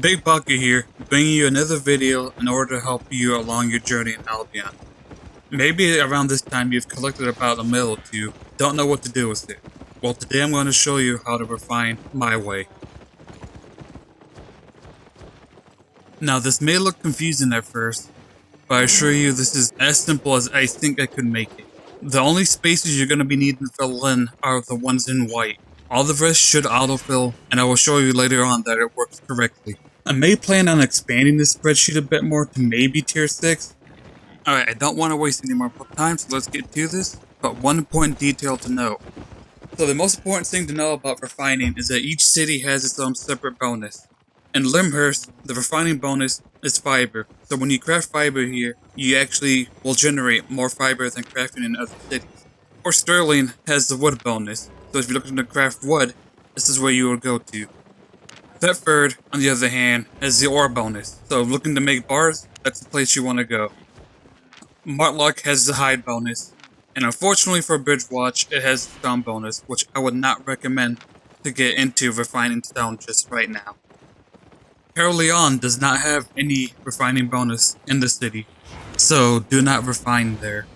Big Bucket here, bringing you another video in order to help you along your journey in Albion. Maybe around this time you've collected about a mill or two, don't know what to do with it. Well, today I'm going to show you how to refine my way. Now this may look confusing at first, but I assure you this is as simple as I think I could make it. The only spaces you're going to be needing to fill in are the ones in white. All the rest should autofill, and I will show you later on that it works correctly. I may plan on expanding this spreadsheet a bit more to maybe tier 6. Alright, I don't want to waste any more time, so let's get to this. But one important detail to note. So the most important thing to know about refining is that each city has its own separate bonus. In Limhurst, the refining bonus is fiber. So when you craft fiber here, you actually will generate more fiber than crafting in other cities. Or Sterling has the wood bonus. So if you're looking to craft wood, this is where you will go to. Thetford, on the other hand, has the ore bonus. So looking to make bars, that's the place you want to go. Martlock has the hide bonus. And unfortunately for Bridgewatch, it has the stone bonus, which I would not recommend to get into refining stone just right now. Caerleon does not have any refining bonus in the city, so do not refine there.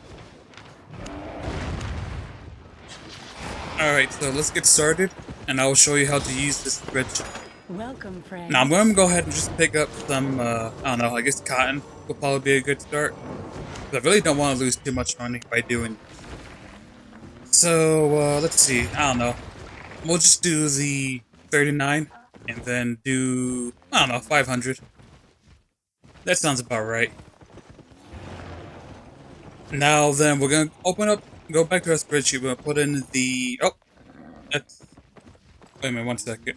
Alright, so let's get started, and I will show you how to use this spreadsheet. Welcome, friend. Now I'm going to go ahead and just pick up some, I don't know, I guess cotton will probably be a good start. But I really don't want to lose too much money by doing this. So, let's see, I don't know. We'll just do the 39, and then do, I don't know, 500. That sounds about right. Now then, we're going to open up, go back to our spreadsheet, we're going to put in the, oh, that's, wait a minute, 1 second.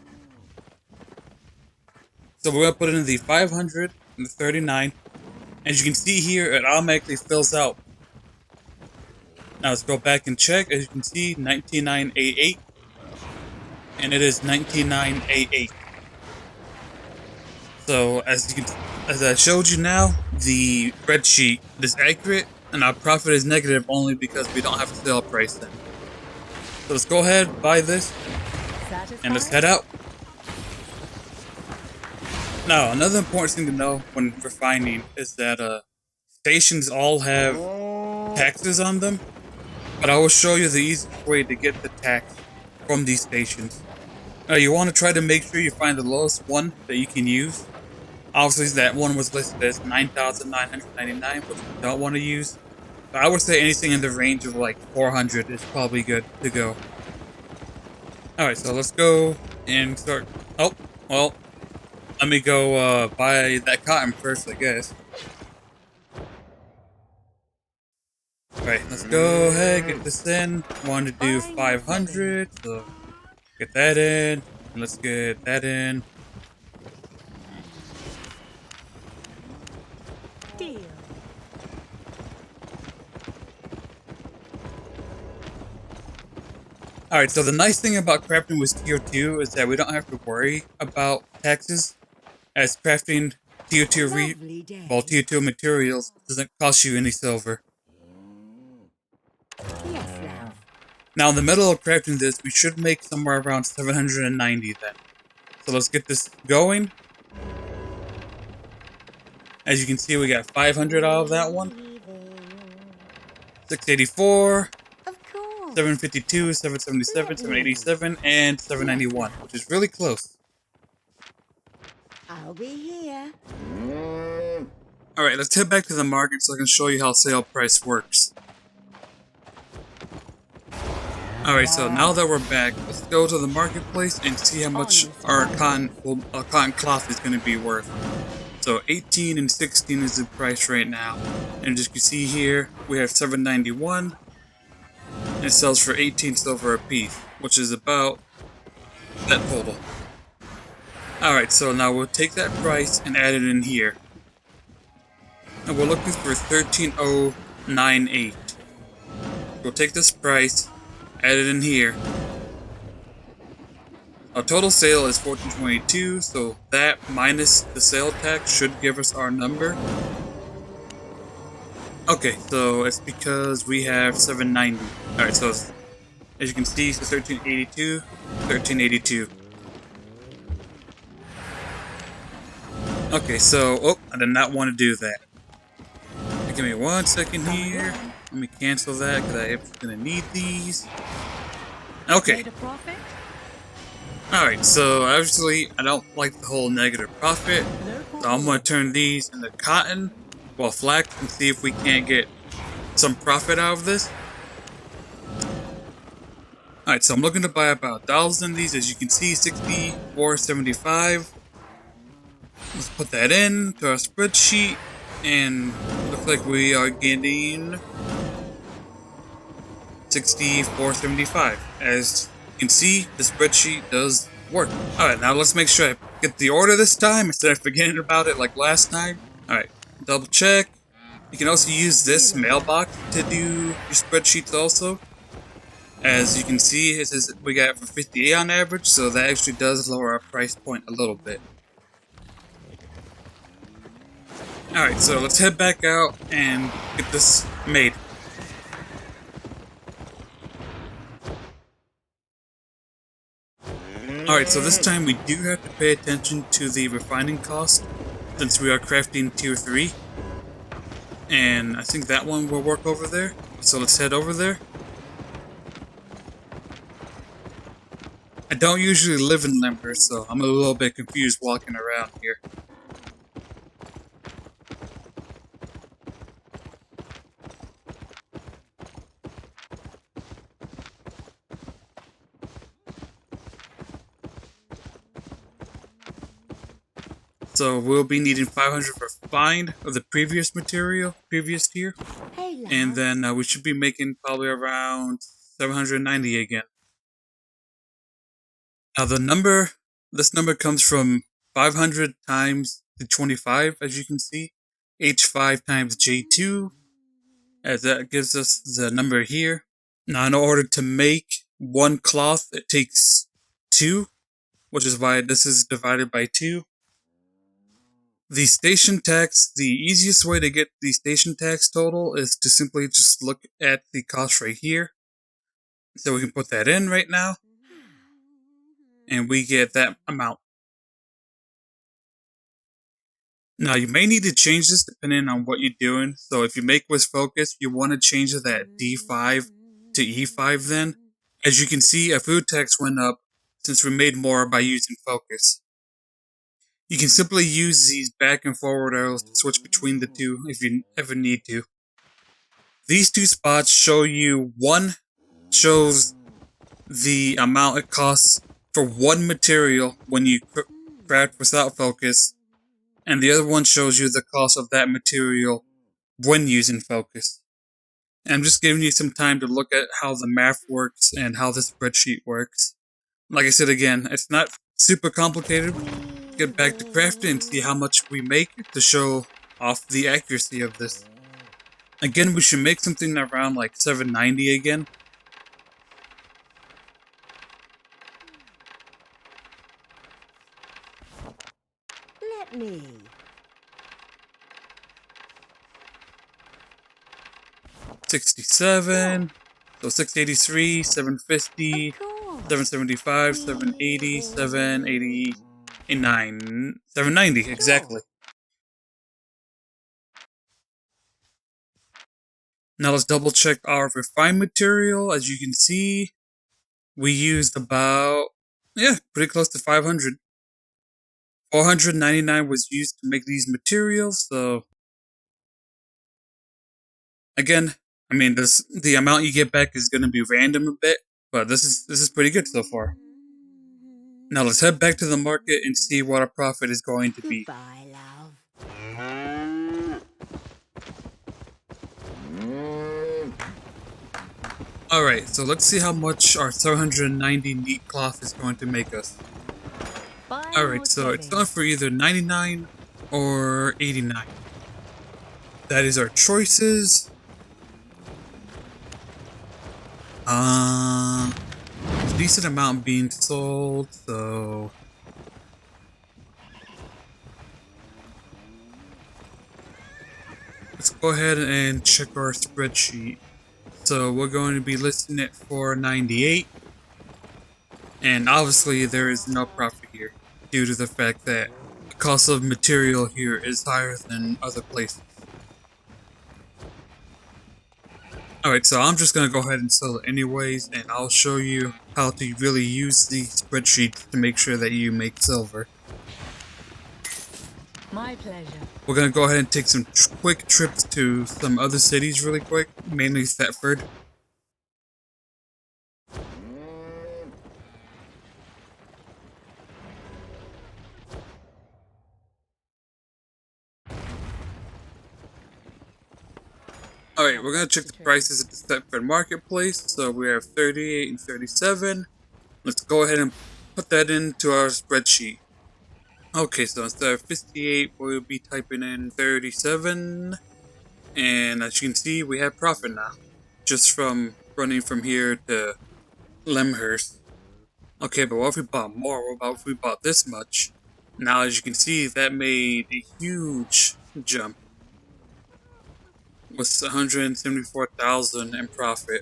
So we're going to put in the 500 and the 39. As you can see here, it automatically fills out. Now let's go back and check. As you can see, 19988. And it is 19988. So as I showed you now, the spreadsheet is accurate and our profit is negative only because we don't have a sale price then. So let's go ahead, buy this, and let's head out. Now, another important thing to know when refining is that stations all have taxes on them, but I will show you the easiest way to get the tax from these stations. Now, you want to try to make sure you find the lowest one that you can use. Obviously, that one was listed as 9,999, which you don't want to use. But I would say anything in the range of like 400 is probably good to go. Alright, so let's go and start. Oh, well. Let me go buy that cotton first, I guess. Alright, let's go ahead, get this in. Want to do 500, so get that in. And let's get that in. Deal. Alright, so the nice thing about crafting with tier 2 is that we don't have to worry about taxes. As crafting tier 2 materials doesn't cost you any silver. Yes, love. Now in the middle of crafting this, we should make somewhere around 790 then. So let's get this going. As you can see, we got 500 out of that one. 684. Of course. 752, 777, 787, and 791, which is really close. I'll be here. Alright, let's head back to the market so I can show you how sale price works. Alright, so now that we're back, let's go to the marketplace and see how much our cotton cloth is going to be worth. So 18 and 16 is the price right now. And as you can see here, we have 791. And it sells for 18 silver a piece, which is about that total. Alright, so now we'll take that price and add it in here. And we're looking for 13098. We'll take this price, add it in here. Our total sale is 1422, so that minus the sale tax should give us our number. Okay, so it's because we have 790. Alright, so as you can see, so 1382, 1382. Okay, so, oh, I did not want to do that. Give me 1 second here. Let me cancel that because I am going to need these. Okay. Made a profit? Alright, so obviously I don't like the whole negative profit. Local So I'm going to good. turn these into cotton, well, flax, and see if we can't get some profit out of this. Alright, so I'm looking to buy about 1,000 of these. As you can see, 64.75. Let's put that in to our spreadsheet. And looks like we are getting 64.75. As you can see, the spreadsheet does work. Alright, now let's make sure I get the order this time instead of forgetting about it like last time. Alright, double check. You can also use this mailbox to do your spreadsheets also. As you can see, it says we got it for 58 on average, so that actually does lower our price point a little bit. Alright, so let's head back out and get this made. Alright, so this time we do have to pay attention to the refining cost, since we are crafting tier 3. And I think that one will work over there, so let's head over there. I don't usually live in Limber, so I'm a little bit confused walking around here. So we'll be needing 500 refined of the previous material, previous tier. Hey, love. And then we should be making probably around 790 again. Now this number comes from 500 times the 25, as you can see. H5 times J2, as that gives us the number here. Now in order to make one cloth, it takes 2, which is why this is divided by 2. The station tax, the easiest way to get the station tax total is to simply just look at the cost right here. So we can put that in right now. And we get that amount. Now you may need to change this depending on what you're doing. So if you make with focus, you want to change that D5 to E5 then. As you can see, our food tax went up since we made more by using focus. You can simply use these back and forward arrows to switch between the two if you ever need to. These two spots show you, one shows the amount it costs for one material when you craft without focus, and the other one shows you the cost of that material when using focus. And I'm just giving you some time to look at how the math works and how the spreadsheet works. Like I said again, it's not super complicated. Get back to crafting and see how much we make to show off the accuracy of this. Again, we should make something around like 790 again. Let me. 67, so 683, 750, Of course. 775, 780, 789, 790, exactly. Now let's double check our refined material. As you can see, we used about, pretty close to 500. 499 was used to make these materials, so again, I mean, the amount you get back is going to be random a bit, but this is pretty good so far. Now let's head back to the market and see what our profit is going to be. Goodbye, love. Alright, so let's see how much our 790 neat cloth is going to make us. Bye, Alright, so it's going for either 99 or 89. That is our choices. Decent amount being sold, so let's go ahead and check our spreadsheet. So we're going to be listing it for 98, and obviously there is no profit here due to the fact that the cost of material here is higher than other places. Alright, so I'm just going to go ahead and sell it anyways, and I'll show you how to really use the spreadsheet to make sure that you make silver. My pleasure. We're going to go ahead and take some quick trips to some other cities really quick, mainly Thetford. Alright, we're going to check the prices at the Thetford Marketplace. So we have 38 and 37. Let's go ahead and put that into our spreadsheet. Okay, so instead of 58, we'll be typing in 37. And as you can see, we have profit now. Just from running from here to Lemhurst. Okay, but what if we bought more? What about if we bought this much? Now, as you can see, that made a huge jump. With 174,000 in profit.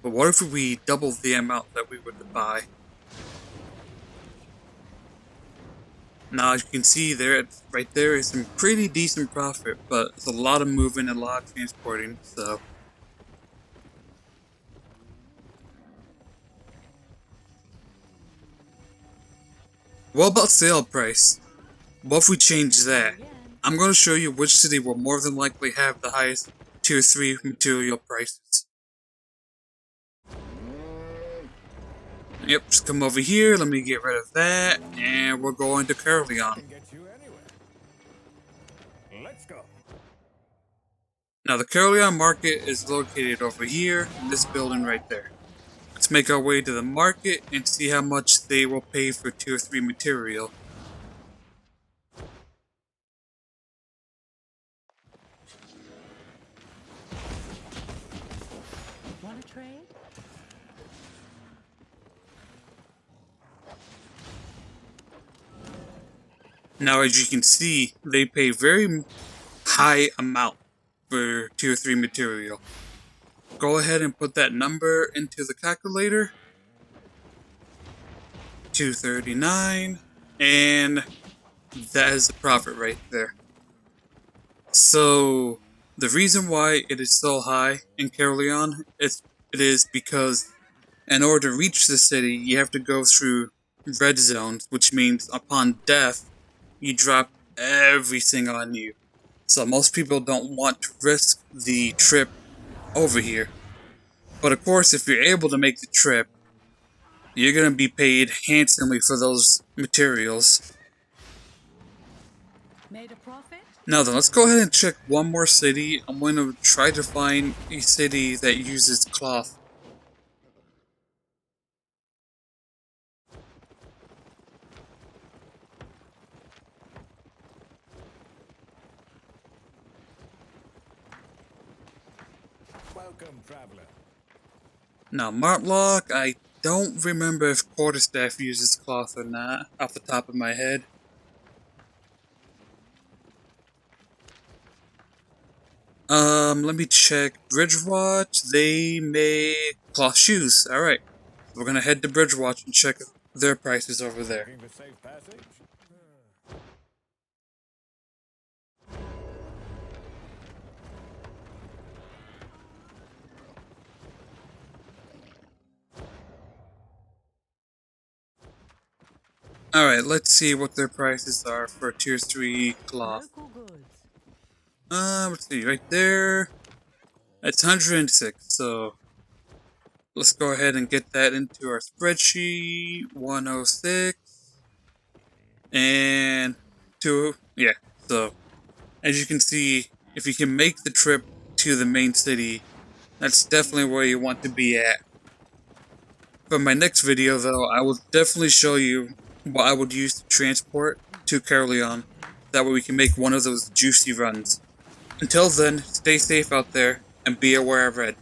But what if we doubled the amount that we would buy? Now, as you can see there, right there is some pretty decent profit, but it's a lot of moving and a lot of transporting, so. What about sale price? What if we change that? I'm going to show you which city will more than likely have the highest tier 3 material prices. Yep, just come over here, let me get rid of that, and we're going to Caerleon. Let's go. Now the Caerleon market is located over here, in this building right there. Let's make our way to the market and see how much they will pay for tier 3 material. Want to trade? Now as you can see, they pay very high amount for tier 3 material. Go ahead and put that number into the calculator. 239, and that is the profit right there. So the reason why it is so high in Caerleon it is because in order to reach the city, you have to go through red zones, which means upon death, you drop everything on you. So most people don't want to risk the trip over here. But of course, if you're able to make the trip, you're going to be paid handsomely for those materials. Made a profit? Now then, let's go ahead and check one more city. I'm going to try to find a city that uses cloth. Welcome, traveler. Now, Martlock, I don't remember if Quarterstaff uses cloth or not, off the top of my head. Let me check. Bridgewatch, they make cloth shoes. Alright. We're gonna head to Bridgewatch and check their prices over there. Looking for safe passage? Alright, let's see what their prices are for tier 3 cloth. Local goods. Let's see, right there. It's 106, so let's go ahead and get that into our spreadsheet. 106. And 2, yeah, so as you can see, if you can make the trip to the main city, that's definitely where you want to be at. For my next video though, I will definitely show you what I would use to transport to Caerleon. That way we can make one of those juicy runs. Until then, stay safe out there and be aware of red.